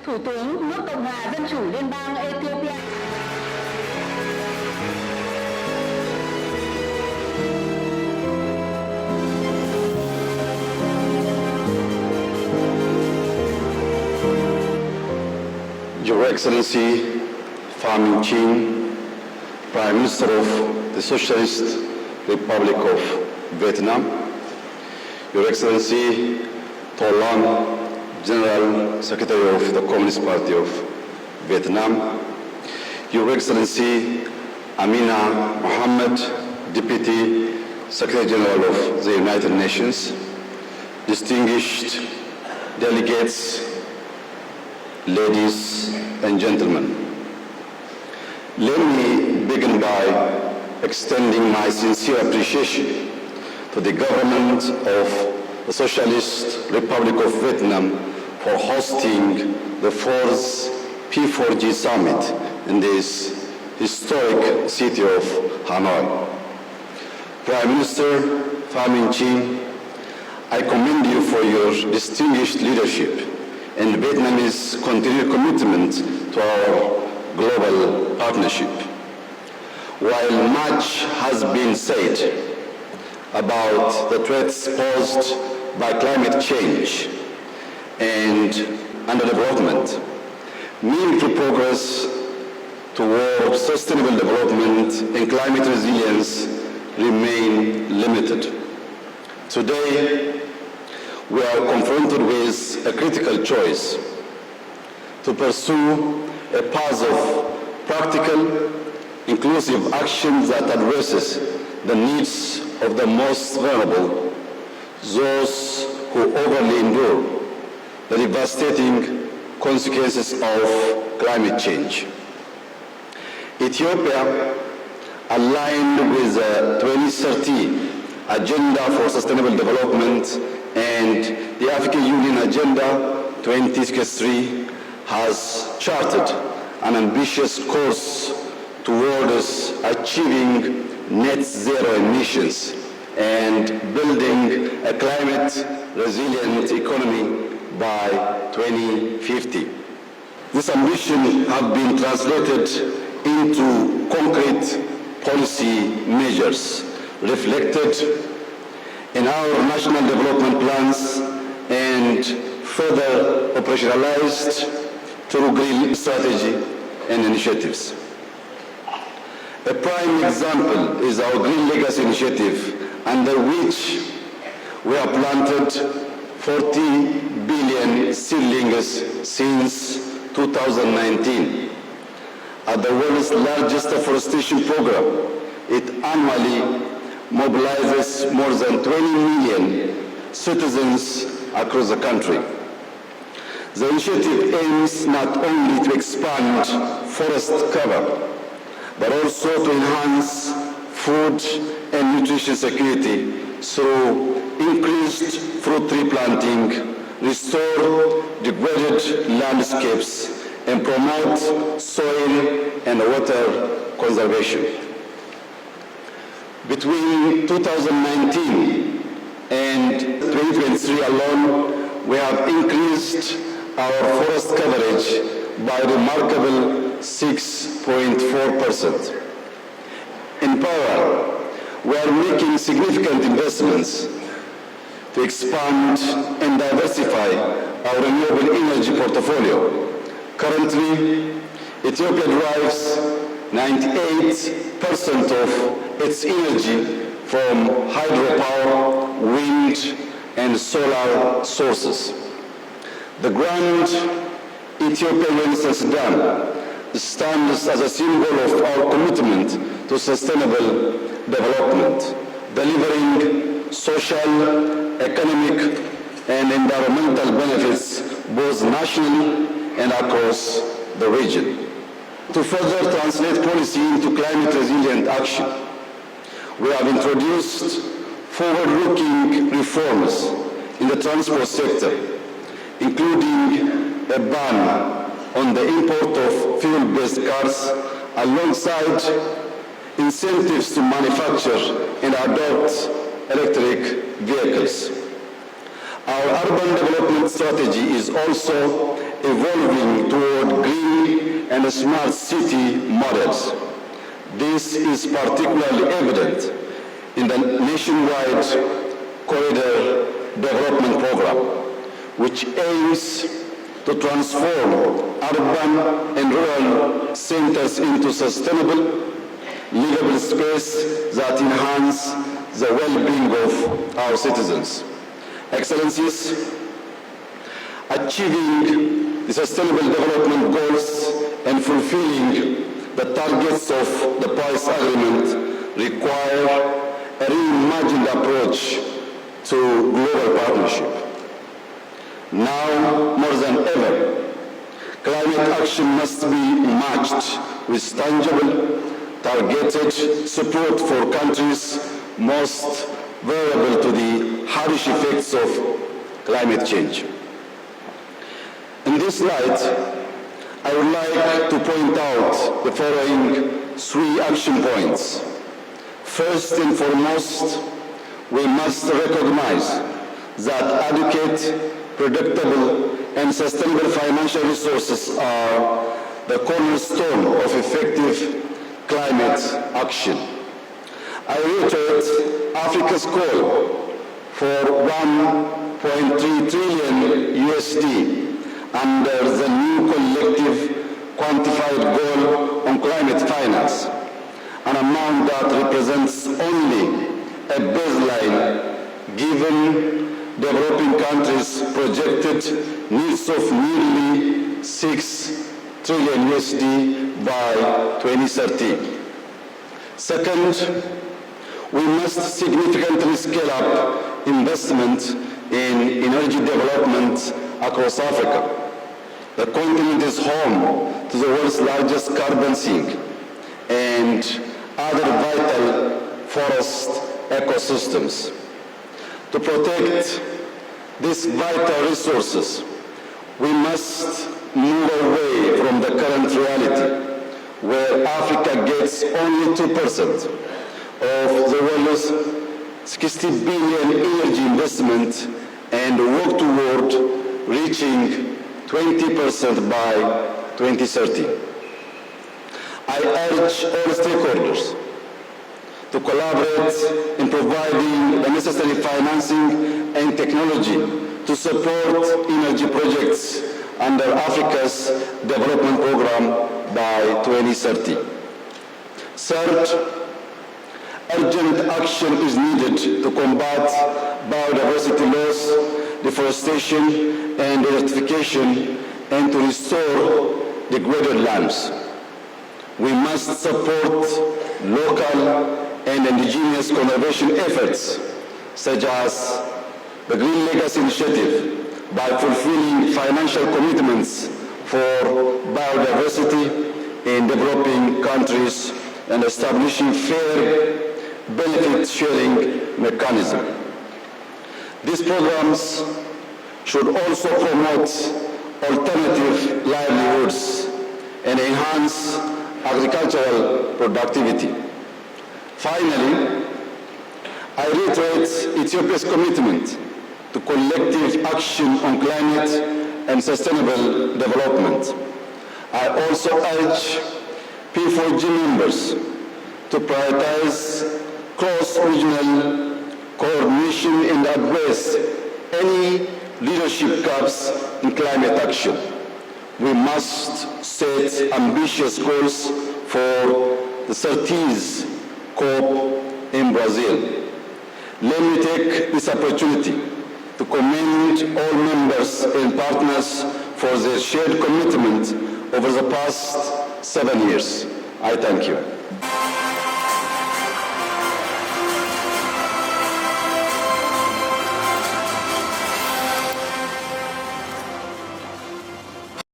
Thủ tướng nước Cộng hòa Dân chủ Liên bang Ethiopia. Your Excellency Pham Minh, Prime Minister of the Socialist Republic of Vietnam, Your Excellency To Lam, General Secretary of the Communist Party of Vietnam, Your Excellency Amina Mohammed, Deputy Secretary General of the United Nations, distinguished delegates, ladies and gentlemen. Let me begin by extending my sincere appreciation to the government of the Socialist Republic of Vietnam for hosting the 4th P4G summit in this historic city of Hanoi. Prime Minister Pham Minh, I commend you for your distinguished leadership and Vietnamese continued commitment to our global partnership. While much has been said about the threats posed by climate change and underdevelopment, meaningful progress toward sustainable development and climate resilience remain limited. Today, we are confronted with a critical choice: to pursue a path of practical, inclusive action that addresses the needs of the most vulnerable, those who overly endure the devastating consequences of climate change. Ethiopia, aligned with the 2030 Agenda for Sustainable Development and the African Union Agenda 2063, has charted an ambitious course towards achieving net zero emissions and building a climate-resilient economy by 2050. This ambition has been translated into concrete policy measures reflected in our national development plans and further operationalized through green strategy and initiatives. A prime example is our Green Legacy Initiative, under which we have planted 40 billion seedlings since 2019. At the world's largest afforestation program, it annually mobilizes more than 20 million citizens across the country. The initiative aims not only to expand forest cover, but also to enhance food and nutrition security through increased fruit tree planting, restore degraded landscapes, and promote soil and water conservation. Between 2019 and 2023 alone, we have increased our forest coverage by a remarkable 6.4%. In power, we are making significant investments to expand and diversify our renewable energy portfolio. Currently, Ethiopia derives 98% of its energy from hydropower, wind, and solar sources. The Grand Ethiopia Renaissance Dam stands as a symbol of our commitment to sustainable development, delivering social, economic, and environmental benefits both nationally and across the region. To further translate policy into climate-resilient action, we have introduced forward-looking reforms in the transport sector, including a ban on the import of fuel-based cars alongside incentives to manufacture and adopt electric vehicles. Our urban development strategy is also evolving toward green and smart city models. This is particularly evident in the nationwide corridor development program, which aims to transform urban and rural centers into sustainable, livable space that enhance the well-being of our citizens. Excellencies, achieving the sustainable development goals and fulfilling the targets of the Paris Agreement require a reimagined approach to global partnership. Now, more than ever, climate action must be matched with tangible, targeted support for countries most vulnerable to the harsh effects of climate change. In this light, I would like to point out the following 3 action points. First and foremost, we must recognize that adequate, predictable, and sustainable financial resources are the cornerstone of effective climate action. I reiterate Africa's call for 1.3 trillion USD under the new collective quantified goal on climate finance, an amount that represents only a baseline given developing countries' projected needs of nearly 6 trillion USD by 2030. Second, we must significantly scale up investment in energy development across Africa. The continent is home to the world's largest carbon sink and other vital forest ecosystems. To protect these vital resources, we must move away from the current reality where Africa gets only 2% of the world's 60 billion energy investment and work toward reaching 20% by 2030. I urge all stakeholders to collaborate in providing the necessary financing and technology to support energy projects under Africa's development program by 2030. Third, urgent action is needed to combat biodiversity loss, deforestation, and desertification, and to restore degraded lands. We must support local and indigenous conservation efforts, such as the Green Legacy Initiative, by fulfilling financial commitments for biodiversity in developing countries and establishing fair benefit-sharing mechanisms. These programs should also promote alternative livelihoods and enhance agricultural productivity. Finally, I reiterate Ethiopia's commitment to collective action on climate and sustainable development. I also urge P4G members to prioritize cross-regional coordination and address any leadership gaps in climate action. we must set ambitious goals for the 30th COP in Brazil. Let me take this opportunity to commend all members and partners for their shared commitment over the past 7 years. I thank you.